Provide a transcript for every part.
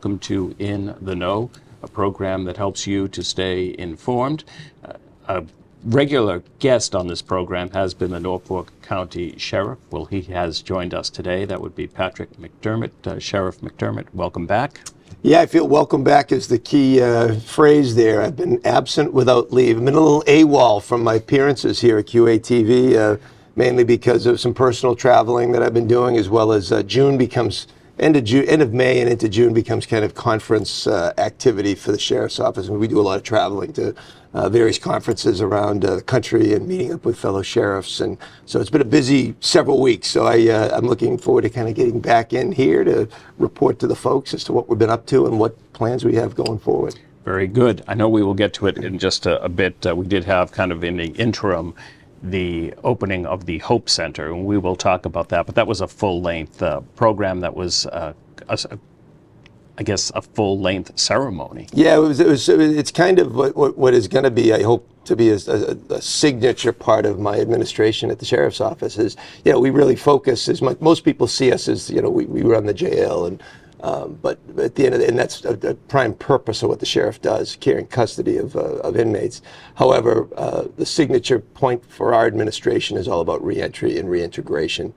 welcome to In the Know, a program that helps you to stay informed. A regular guest on this program has been the Norfolk County Sheriff. Well, he has joined us today. That would be Patrick McDermott. Sheriff McDermott, welcome back. Yeah, I feel welcome back is the key phrase there. I've been absent without leave. I've been a little AWOL from my appearances here at QATV, mainly because of some personal traveling that I've been doing, as well as June becomes, end of May and into June becomes kind of conference activity for the Sheriff's Office. And we do a lot of traveling to various conferences around the country and meeting up with fellow sheriffs. And so it's been a busy several weeks. So I'm looking forward to kind of getting back in here to report to the folks as to what we've been up to and what plans we have going forward. Very good. I know we will get to it in just a bit. We did have kind of in the interim the opening of the Hope Center, and we will talk about that. But that was a full-length program that was, I guess, a full-length ceremony. Yeah, it's kind of what is going to be, I hope, to be a signature part of my administration at the Sheriff's Office is, we really focus as much. Most people see us as, we run the jail, and but at the end of and that's a prime purpose of what the sheriff does, carrying custody of inmates. However, the signature point for our administration is all about reentry and reintegration,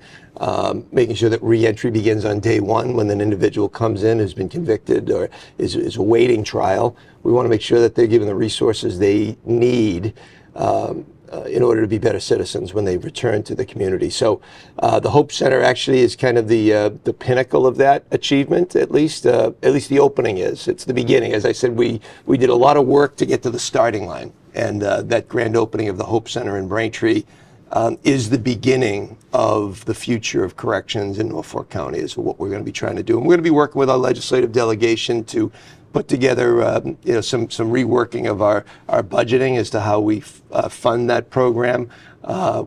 making sure that reentry begins on day one when an individual comes in, has been convicted, or is awaiting trial. We want to make sure that they're given the resources they need in order to be better citizens when they return to the community. So the Hope Center actually is kind of the pinnacle of that achievement, at least the opening is. It's the beginning. As I said, we did a lot of work to get to the starting line, and that grand opening of the Hope Center in Braintree is the beginning of the future of corrections in Norfolk County, is what we're going to be trying to do. And we're going to be working with our legislative delegation to put together some reworking of our budgeting as to how we fund that program.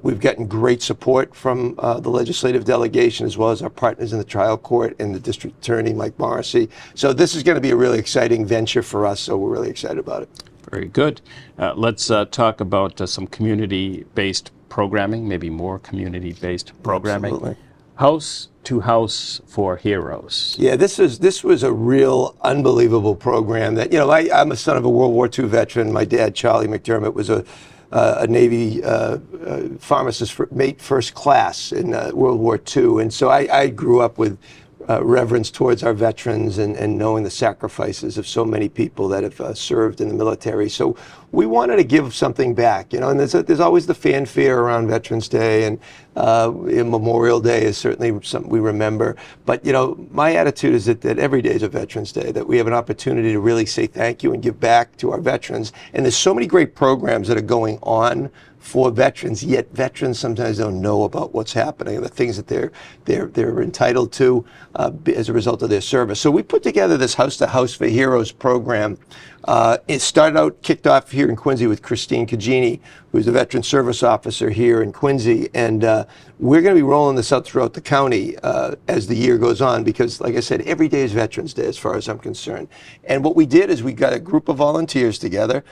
We've gotten great support from the legislative delegation, as well as our partners in the trial court and the district attorney, Mike Morrissey. So this is going to be a really exciting venture for us, so we're really excited about it. Very good. Let's talk about some community-based programming, maybe more community-based programming. Absolutely. House to House for Heroes. Yeah, this was a real unbelievable program that, I'm a son of a World War II veteran. My dad, Charlie McDermott, was a Navy pharmacist mate first class in World War II. And so I grew up with reverence towards our veterans and knowing the sacrifices of so many people that have served in the military. So we wanted to give something back, and there's always the fanfare around Veterans Day, and Memorial Day is certainly something we remember. But, my attitude is that every day is a Veterans Day, that we have an opportunity to really say thank you and give back to our veterans. And there's so many great programs that are going on for veterans, yet veterans sometimes don't know about what's happening and the things that they're entitled to as a result of their service. So we put together this House to House for Heroes program. It kicked off here in Quincy with Christine Cagini, who's a veteran service officer here in Quincy, and we're going to be rolling this out throughout the county as the year goes on, because, like I said, every day is Veterans Day as far as I'm concerned. And what we did is we got a group of volunteers together.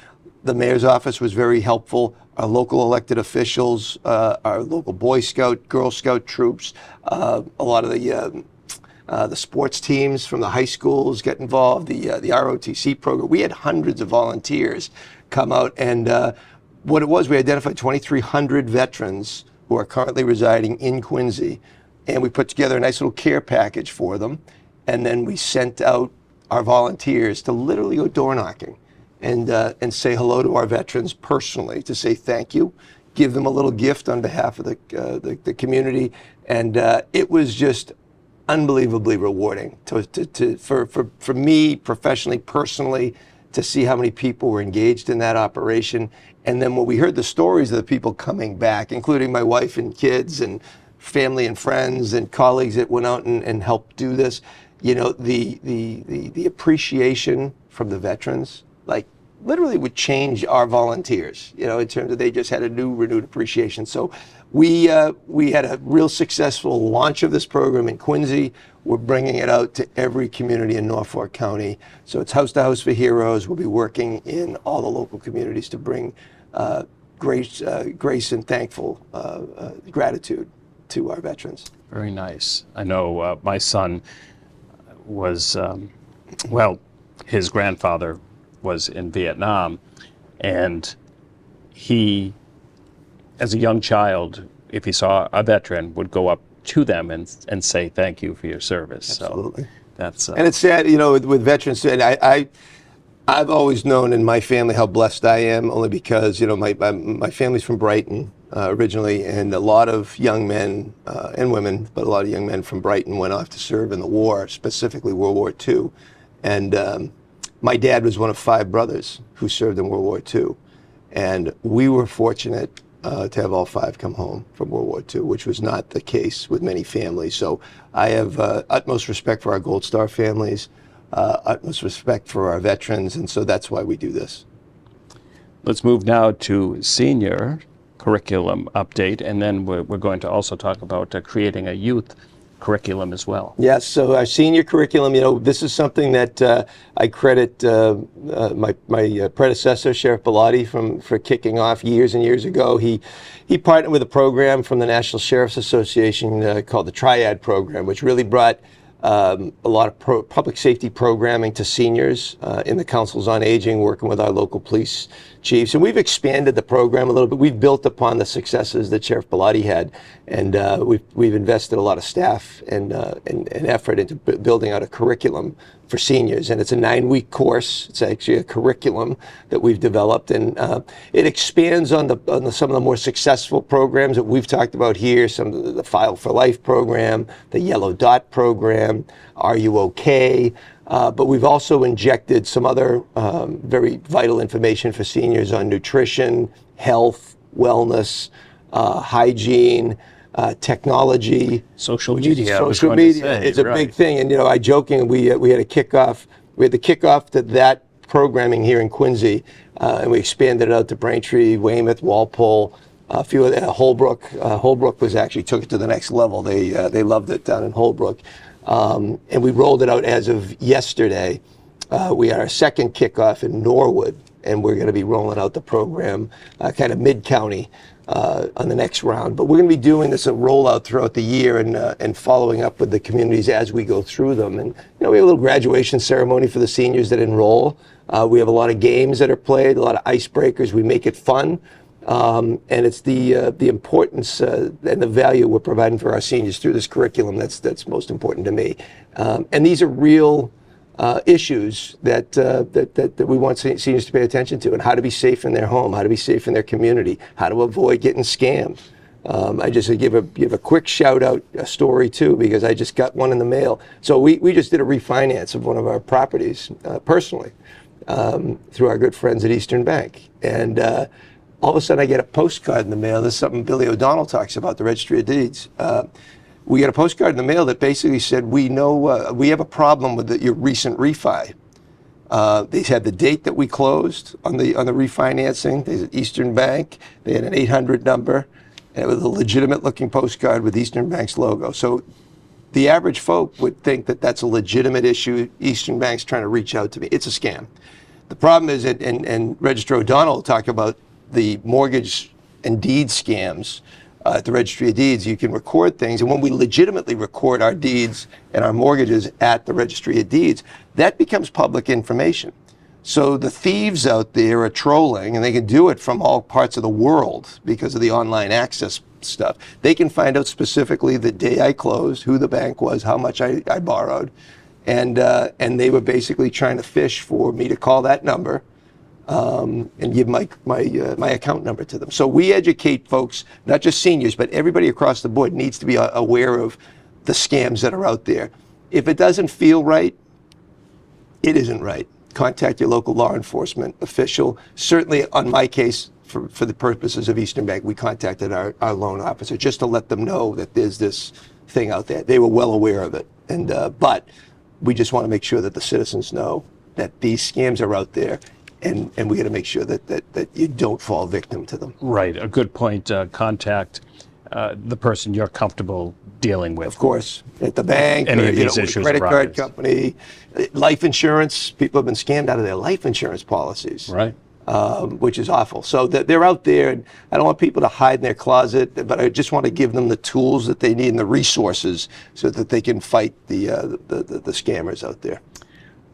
The mayor's office was very helpful. Our local elected officials, our local Boy Scout, Girl Scout troops, a lot of the sports teams from the high schools get involved, the ROTC program. We had hundreds of volunteers come out, and what it was, we identified 2,300 veterans who are currently residing in Quincy, and we put together a nice little care package for them, and then we sent out our volunteers to literally go door knocking and say hello to our veterans personally, to say thank you, give them a little gift on behalf of the community, and it was just unbelievably rewarding for me professionally, personally, to see how many people were engaged in that operation. And then when we heard the stories of the people coming back, including my wife and kids and family and friends and colleagues that went out and helped do this, the appreciation from the veterans, like, literally would change our volunteers, in terms of they just had a new renewed appreciation. So we had a real successful launch of this program in Quincy. We're bringing it out to every community in Norfolk County. So it's House to House for Heroes. We'll be working in all the local communities to bring grace and thankful gratitude to our veterans. Very nice. I know my son was Well, his grandfather was in Vietnam, and he, as a young child, if he saw a veteran, would go up to them and say thank you for your service. Absolutely. So that's And it's sad, with veterans, and I've always known in my family how blessed I am, only because, my family's from Brighton originally, and a lot of young men and women, but a lot of young men from Brighton went off to serve in the war, specifically World War II. And my dad was one of 5 brothers who served in World War II. And we were fortunate to have all 5 come home from World War II, which was not the case with many families. So I have utmost respect for our Gold Star families, utmost respect for our veterans, and so that's why we do this. Let's move now to senior curriculum update, and then we're going to also talk about creating a youth curriculum as well. Yes, so our senior curriculum, this is something that I credit my predecessor, Sheriff Bellotti, for kicking off years and years ago. He partnered with a program from the National Sheriff's Association called the Triad Program, which really brought a lot of public safety programming to seniors in the councils on aging, working with our local police chiefs. And we've expanded the program a little bit. We've built upon the successes that Sheriff Bellotti had, and we've invested a lot of staff and effort into building out a curriculum for seniors. And it's a 9-week course. It's actually a curriculum that we've developed, and it expands on some of the more successful programs that we've talked about here. Some of the File for Life program, the Yellow Dot program, Are You OK? But we've also injected some other very vital information for seniors on nutrition, health, wellness, hygiene, technology, Social media. Social media is a big thing, and I joking we had a kickoff. We had the kickoff to that programming here in Quincy, and we expanded it out to Braintree, Weymouth, Walpole, a few of Holbrook. Holbrook actually took it to the next level. They loved it down in Holbrook, and we rolled it out as of yesterday. We had our second kickoff in Norwood, and we're going to be rolling out the program kind of mid-county on the next round. But we're going to be doing this a rollout throughout the year and following up with the communities as we go through them. And we have a little graduation ceremony for the seniors that enroll. We have a lot of games that are played, a lot of icebreakers. We make it fun. And it's the importance and the value we're providing for our seniors through this curriculum that's most important to me. And these are real issues that we want seniors to pay attention to, and how to be safe in their home, how to be safe in their community, how to avoid getting scammed. I just give a quick shout out a story too, because I just got one in the mail. So we just did a refinance of one of our properties personally through our good friends at Eastern Bank, and all of a sudden I get a postcard in the mail. This is something Billy O'Donnell talks about, the Registry of Deeds. We got a postcard in the mail that basically said, we know we have a problem with your recent refi. They had the date that we closed on the refinancing. There's Eastern Bank. They had an 800 number, and it was a legitimate looking postcard with Eastern Bank's logo. So the average folk would think that that's a legitimate issue. Eastern Bank's trying to reach out to me. It's a scam. The problem is that, and Registrar O'Donnell talked about the mortgage and deed scams. At the Registry of Deeds, you can record things, and when we legitimately record our deeds and our mortgages at the Registry of Deeds, that becomes public information. So the thieves out there are trolling, and they can do it from all parts of the world because of the online access stuff. They can find out specifically the day I closed, who the bank was, how much I borrowed, and they were basically trying to fish for me to call that number. And give my account number to them. So we educate folks, not just seniors, but everybody across the board needs to be aware of the scams that are out there. If it doesn't feel right, it isn't right. Contact your local law enforcement official. Certainly on my case, for the purposes of Eastern Bank, we contacted our loan officer just to let them know that there's this thing out there. They were well aware of it. And but we just want to make sure that the citizens know that these scams are out there. And we got to make sure that you don't fall victim to them. Right, a good point. Contact the person you're comfortable dealing with. Of course, at the bank, Any or of these with issues a credit arise. card company, life insurance. People have been scammed out of their life insurance policies, Right. Which is awful. So they're out there, and I don't want people to hide in their closet, but I just want to give them the tools that they need and the resources so that they can fight the scammers out there.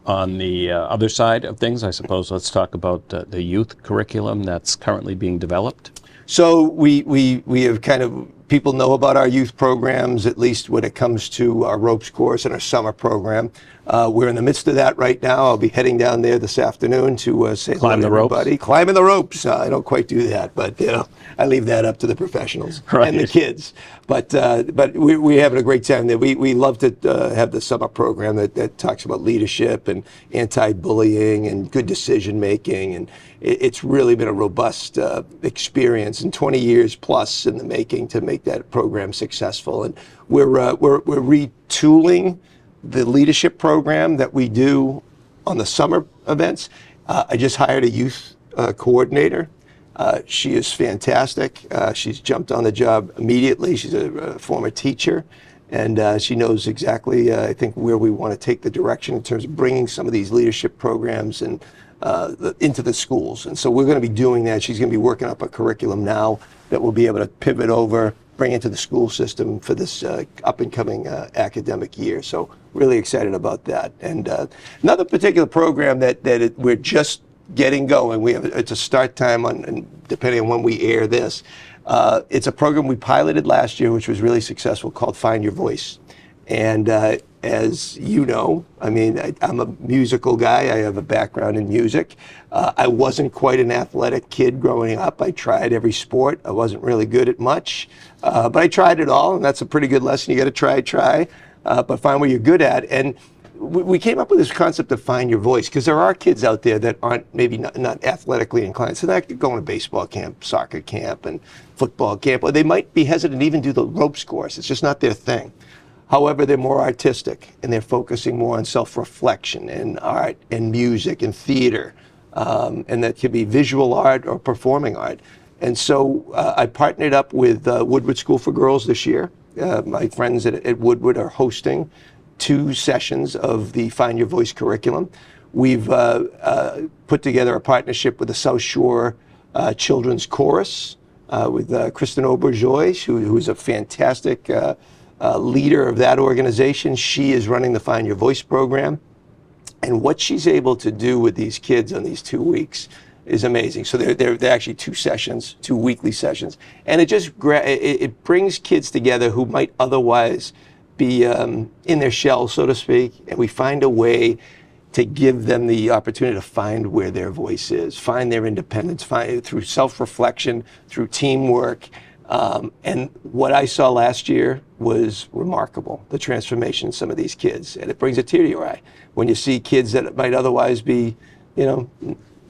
On the other side of things, I suppose, let's talk about the youth curriculum that's currently being developed. So we have kind of, people know about our youth programs, at least when it comes to our ropes course and our summer program. We're in the midst of that right now. I'll be heading down there this afternoon to say Climb the hello to ropes? everybody. Climbing the ropes. I don't quite do that, but I leave that up to the professionals Right. and the kids. But we're having a great time there. We love to have the summer program that talks about leadership and anti-bullying and good decision making, and it's really been a robust experience, and 20 years plus in the making to make that program successful. And we're retooling the leadership program that we do on the summer events. I just hired a youth coordinator. She is fantastic. She's jumped on the job immediately. She's a former teacher, and she knows exactly, I think, where we want to take the direction in terms of bringing some of these leadership programs and into the schools. And so we're going to be doing that. She's going to be working up a curriculum now that we'll be able to pivot over, bring into the school system for this up and coming academic year. So really excited about that. And another particular program that we're just getting going. It's a start time on, depending on when we air this. It's a program we piloted last year, which was really successful, called Find Your Voice. And as you know, I mean, I'm a musical guy. I have a background in music. I wasn't quite an athletic kid growing up. I tried every sport. I wasn't really good at much, but I tried it all, and that's a pretty good lesson. You got to try, but find what you're good at. And we came up with this concept of find your voice, because there are kids out there that aren't maybe not athletically inclined. So they're going to baseball camp, soccer camp, and football camp, or they might be hesitant to even do the ropes course. It's just not their thing. However, they're more artistic, and they're focusing more on self-reflection and art and music and theater, and that could be visual art or performing art. And so I partnered up with Woodward School for Girls this year. My friends at Woodward are hosting 2 sessions of the Find Your Voice curriculum. We've put together a partnership with the South Shore Children's Chorus with Kristen Auberjoy, who's a fantastic leader of that organization. She is running the Find Your Voice program. And what she's able to do with these kids on these 2 weeks is amazing. So they're actually 2 sessions, 2 weekly sessions. And it just it brings kids together who might otherwise be in their shell, so to speak. And we find a way to give them the opportunity to find where their voice is, find their independence, find it through self-reflection, through teamwork. And what I saw last year was remarkable, the transformation in some of these kids. And it brings a tear to your eye when you see kids that might otherwise be,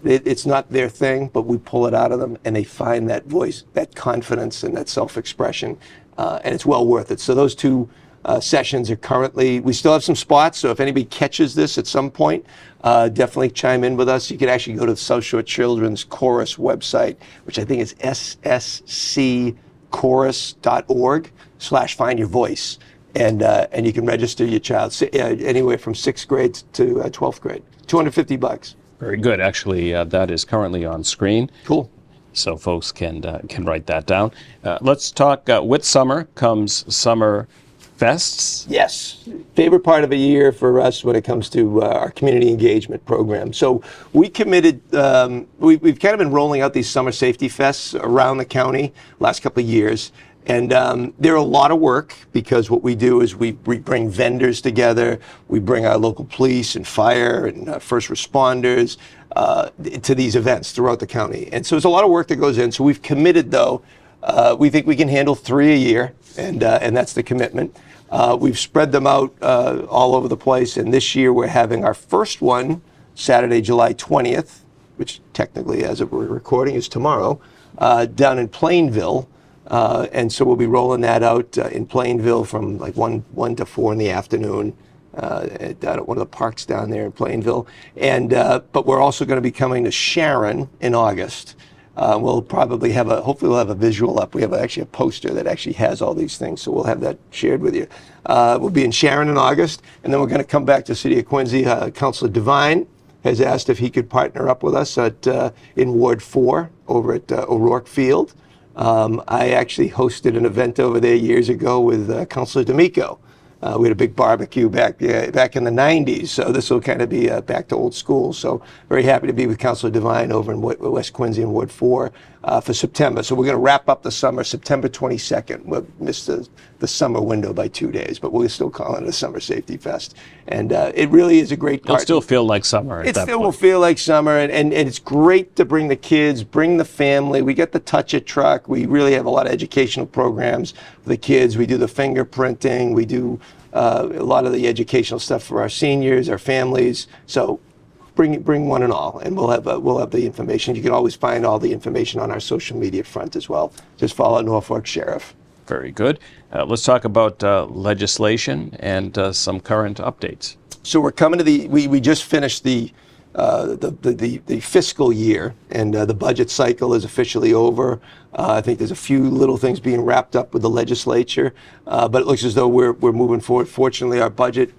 it's not their thing, but we pull it out of them and they find that voice, that confidence, and that self-expression. And it's well worth it. So those 2 sessions are currently, we still have some spots. So if anybody catches this at some point, definitely chime in with us. You can actually go to the South Shore Children's Chorus website, which I think is sscchorus.org/findyourvoice. And you can register your child anywhere from 6th grade to 12th grade. $250. Very good. Actually, that is currently on screen. Cool. So folks can write that down. Let's talk, with summer comes summer fests. Yes. Favorite part of the year for us when it comes to our community engagement program. So we committed, we've kind of been rolling out these summer safety fests around the county last couple of years. And they're a lot of work, because what we do is we bring vendors together, we bring our local police and fire and first responders to these events throughout the county. And so there's a lot of work that goes in. So we've committed, though, we think we can handle 3 a year, and that's the commitment. We've spread them out all over the place, and this year we're having our first one Saturday, July 20th, which technically, as we're recording, is tomorrow, down in Plainville. And so we'll be rolling that out in Plainville from like 1 to 4 in the afternoon, down at one of the parks down there in Plainville. And but we're also going to be coming to Sharon in August. We'll probably have hopefully we'll have a visual up. We have actually a poster that actually has all these things, so we'll have that shared with you. We'll be in Sharon in August, and then we're going to come back to the City of Quincy. Councilor Devine has asked if he could partner up with us in Ward 4 over at O'Rourke Field. I actually hosted an event over there years ago with Councilor D'Amico, We had a big barbecue back in the 90s, so this will kind of be back to old school. So very happy to be with Councilor Devine over in West Quincy in Ward 4 for September. So we're going to wrap up the summer September 22nd. We'll miss the summer window by 2 days, but we're still calling it a Summer Safety Fest. And it really is a great part. It'll still feel like summer at It that still point. will feel like summer, and it's great to bring the kids, bring the family. We get the Touch It truck. We really have a lot of educational programs for the kids. We do the fingerprinting. We do a lot of the educational stuff for our seniors, our families. So bring one and all, and we'll have the information. You can always find all the information on our social media front as well. Just follow Norfolk Sheriff. Very good. Let's talk about legislation and some current updates. So we're coming to we just finished the fiscal year, and the budget cycle is officially over. I think there's a few little things being wrapped up with the legislature, but it looks as though we're moving forward. Fortunately, our budget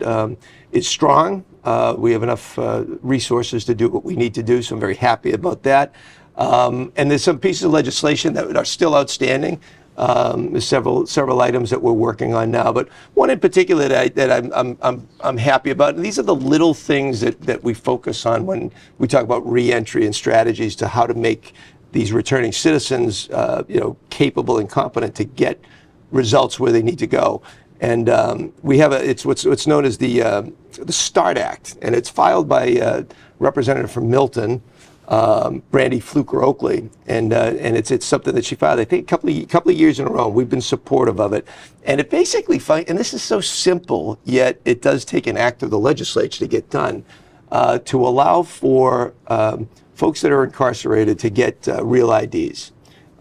is strong. We have enough resources to do what we need to do, so I'm very happy about that. And there's some pieces of legislation that are still outstanding. There's several items that we're working on now, but one in particular that I'm happy about. And these are the little things that we focus on when we talk about reentry and strategies to how to make these returning citizens, capable and competent to get results where they need to go. And we have it's what's known as the START Act, and it's filed by a representative from Milton, Brandy Fluker Oakley, and it's something that she filed, I think, a couple of years in a row. We've been supportive of it, and it basically and this is so simple, yet it does take an act of the legislature to get done, to allow for folks that are incarcerated to get real IDs.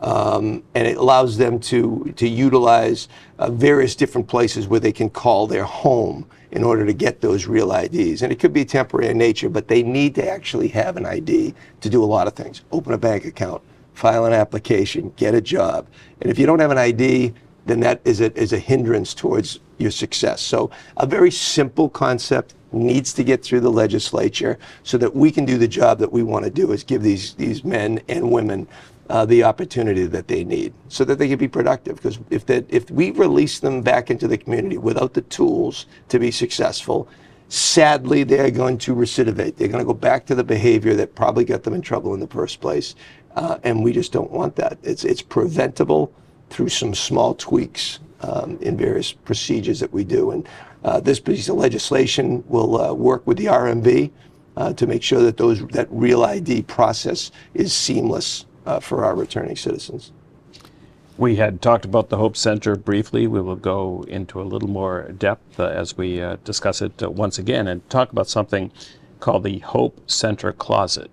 And it allows them to utilize various different places where they can call their home in order to get those real IDs. And it could be temporary in nature, but they need to actually have an ID to do a lot of things. Open a bank account, file an application, get a job. And if you don't have an ID, then that is a hindrance towards your success. So a very simple concept needs to get through the legislature so that we can do the job that we want to do, is give these men and women the opportunity that they need so that they can be productive. Because if we release them back into the community without the tools to be successful, sadly, they're going to recidivate. They're going to go back to the behavior that probably got them in trouble in the first place. And we just don't want that. It's preventable through some small tweaks in various procedures that we do. And this piece of legislation will work with the RMV to make sure that that real ID process is seamless for our returning citizens. We had talked about the Hope Center briefly. We will go into a little more depth as we discuss it once again and talk about something called the Hope Center Closet.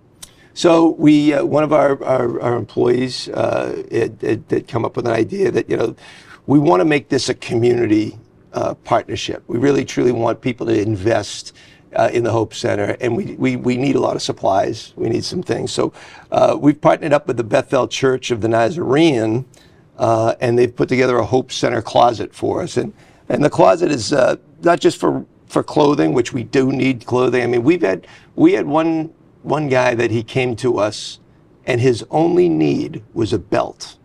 So we, one of our employees had come up with an idea that, we want to make this a community partnership. We really truly want people to invest in the Hope Center, and we need a lot of supplies. We need some things. So we've partnered up with the Bethel Church of the Nazarene, and they've put together a Hope Center closet for us. And the closet is not just for clothing, which we do need clothing. I mean, we had one guy that he came to us, and his only need was a belt.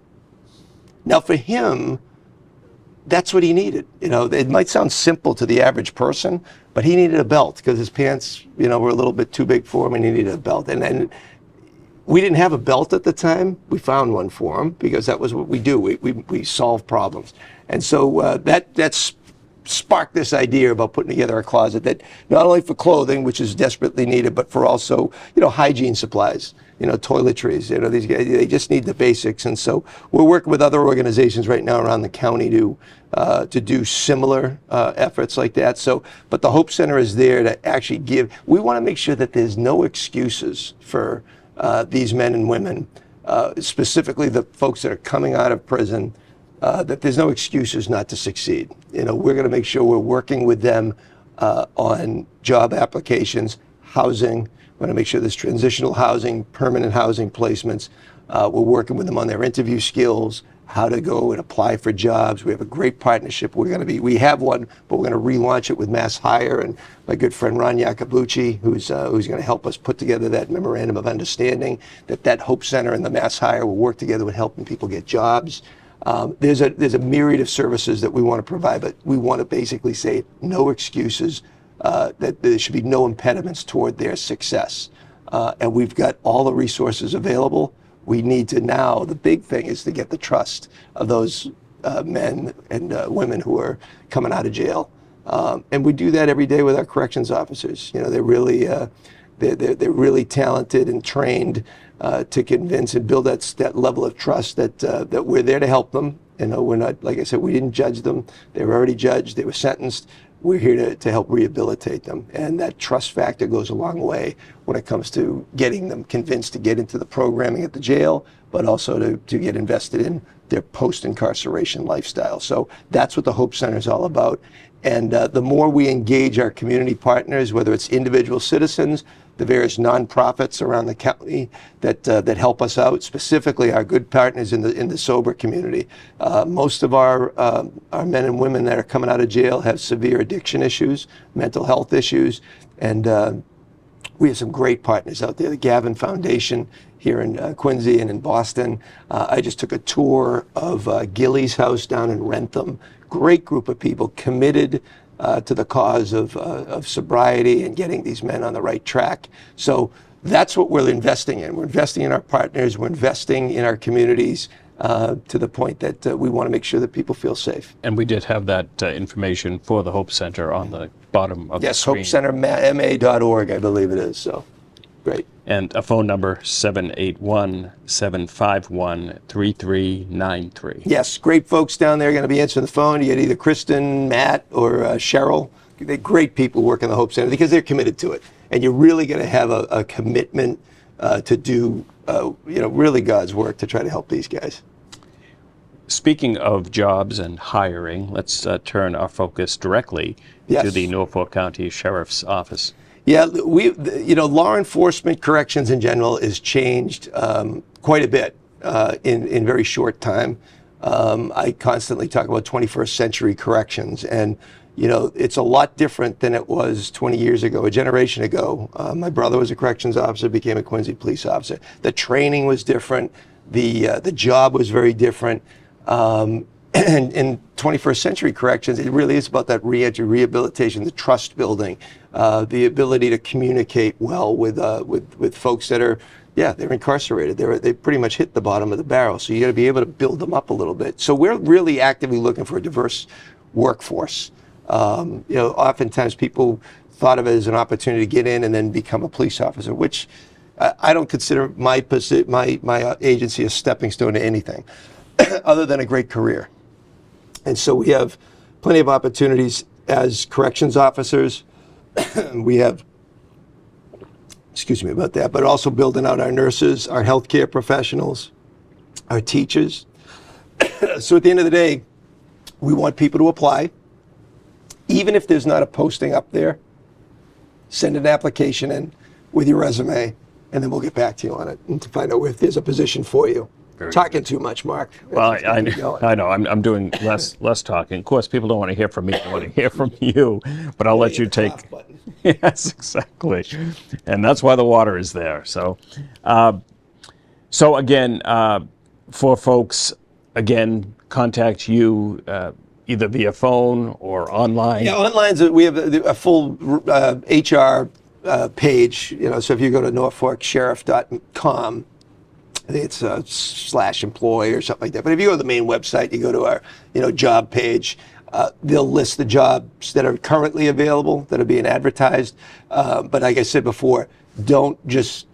Now for him, that's what he needed. It might sound simple to the average person, but he needed a belt because his pants, were a little bit too big for him, and he needed a belt. And we didn't have a belt at the time. We found one for him because that was what we do. We solve problems. And so that's sparked this idea about putting together a closet that not only for clothing, which is desperately needed, but for also, hygiene supplies, toiletries. These guys, they just need the basics. And so we're working with other organizations right now around the county to do similar efforts like that. So, but the Hope Center is there to actually we want to make sure that there's no excuses for these men and women, specifically the folks that are coming out of prison, that there's no excuses not to succeed. We're going to make sure we're working with them on job applications, housing. We're going to make sure there's transitional housing, permanent housing placements. We're working with them on their interview skills, how to go and apply for jobs. We have a great partnership. We have one, but we're going to relaunch it with Mass Hire and my good friend Ron Iacobucci, who's going to help us put together that memorandum of understanding that Hope Center and the Mass Hire will work together with helping people get jobs. There's a myriad of services that we want to provide, but we want to basically say no excuses, that there should be no impediments toward their success. And we've got all the resources available. We need to now, the big thing is to get the trust of those men and women who are coming out of jail. And we do that every day with our corrections officers. You know, they're really talented and trained to convince and build that level of trust that we're there to help them. You know, we're not, like I said, we didn't judge them. They were already judged. They were sentenced. We're here to help rehabilitate them. And that trust factor goes a long way when it comes to getting them convinced to get into the programming at the jail, but also to get invested in their post-incarceration lifestyle. So that's what the Hope Center is all about. And the more we engage our community partners, whether it's individual citizens, the various nonprofits around the county that help us out, specifically our good partners in the sober community. Most of our men and women that are coming out of jail have severe addiction issues, mental health issues, and we have some great partners out there. The Gavin Foundation here in Quincy and in Boston. I just took a tour of Gilly's house down in Rentham. Great group of people committed to the cause of sobriety and getting these men on the right track. So that's what we're investing in. We're investing in our partners. We're investing in our communities to the point that we want to make sure that people feel safe. And we did have that information for the Hope Center on the bottom of the screen. Yes, HopeCenterMA.org, I believe it is. So great. And a phone number, 781-751-3393. Yes, great folks down there going to be answering the phone. You get either Kristen, Matt, or Cheryl. They're great people working the Hope Center because they're committed to it. And you're really going to have a commitment to do, really God's work to try to help these guys. Speaking of jobs and hiring, let's turn our focus directly to the Norfolk County Sheriff's Office. Yeah, law enforcement, corrections in general, has changed quite a bit in very short time. I constantly talk about 21st century corrections, and it's a lot different than it was 20 years ago, a generation ago. My brother was a corrections officer, became a Quincy police officer. The training was different. The job was very different. And in 21st century corrections, it really is about that reentry, rehabilitation, the trust building, the ability to communicate well with folks that are, they're incarcerated. They pretty much hit the bottom of the barrel. So you got to be able to build them up a little bit. So we're really actively looking for a diverse workforce. Oftentimes people thought of it as an opportunity to get in and then become a police officer, which I don't consider my agency a stepping stone to anything other than a great career. And so we have plenty of opportunities as corrections officers. We have, excuse me about that, but also building out our nurses, our healthcare professionals, our teachers. So at the end of the day, we want people to apply. Even if there's not a posting up there, send an application in with your resume, and then we'll get back to you on it and to find out if there's a position for you. Talking too much, Mark. Well, I know. I'm doing less talking. Of course, people don't want to hear from me. They want to hear from you. But I'll let you take. Yes, exactly. And that's why the water is there. So, again, for folks, contact you either via phone or online. Yeah, online. We have a full HR page. So if you go to norfolksheriff.com. I think it's /employee or something like that. But if you go to the main website, you go to our job page, they'll list the jobs that are currently available, that are being advertised. But like I said before, don't just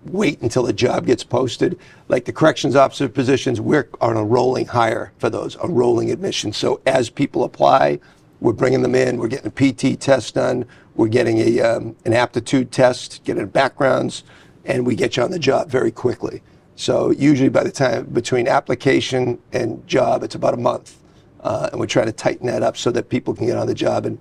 wait until a job gets posted. Like the corrections officer positions, we're on a rolling hire for those, a rolling admission. So as people apply, we're bringing them in, we're getting a PT test done, we're getting an aptitude test, getting backgrounds, and we get you on the job very quickly. So usually by the time between application and job, it's about a month. And we're trying to tighten that up so that people can get on the job. And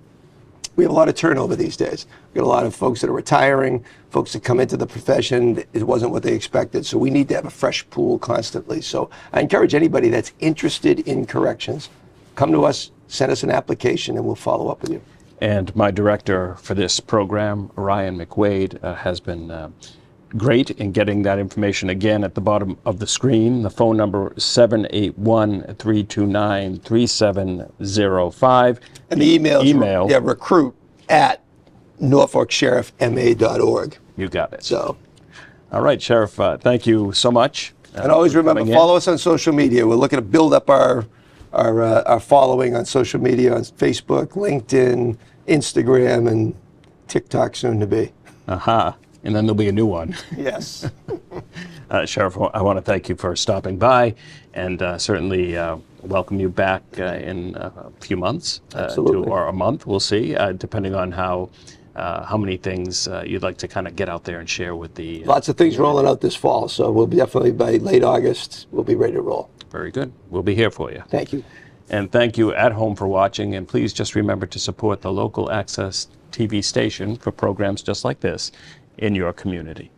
we have a lot of turnover these days. We got a lot of folks that are retiring, folks that come into the profession, it wasn't what they expected. So we need to have a fresh pool constantly. So I encourage anybody that's interested in corrections, come to us, send us an application, and we'll follow up with you. And my director for this program, Ryan McWade, has been great in getting that information. Again, at the bottom of the screen, the phone number is 781-329-3705. And the email is email. recruit@norfolksheriffma.org. You got it. So, All right, Sheriff, thank you so much. and always for remember, coming in. follow us on social media. We're looking to build up our following on social media, on Facebook, LinkedIn, Instagram, and TikTok soon to be. Aha. And then there'll be a new one. Yes. Sheriff, I want to thank you for stopping by, and certainly welcome you back in a few months. Absolutely. Or a month, we'll see, depending on how many things you'd like to kind of get out there and share with the... Lots of things rolling out this fall, so we'll be definitely, by late August, we'll be ready to roll. Very good. We'll be here for you. Thank you. And thank you at home for watching, and please just remember to support the local access TV station for programs just like this in your community.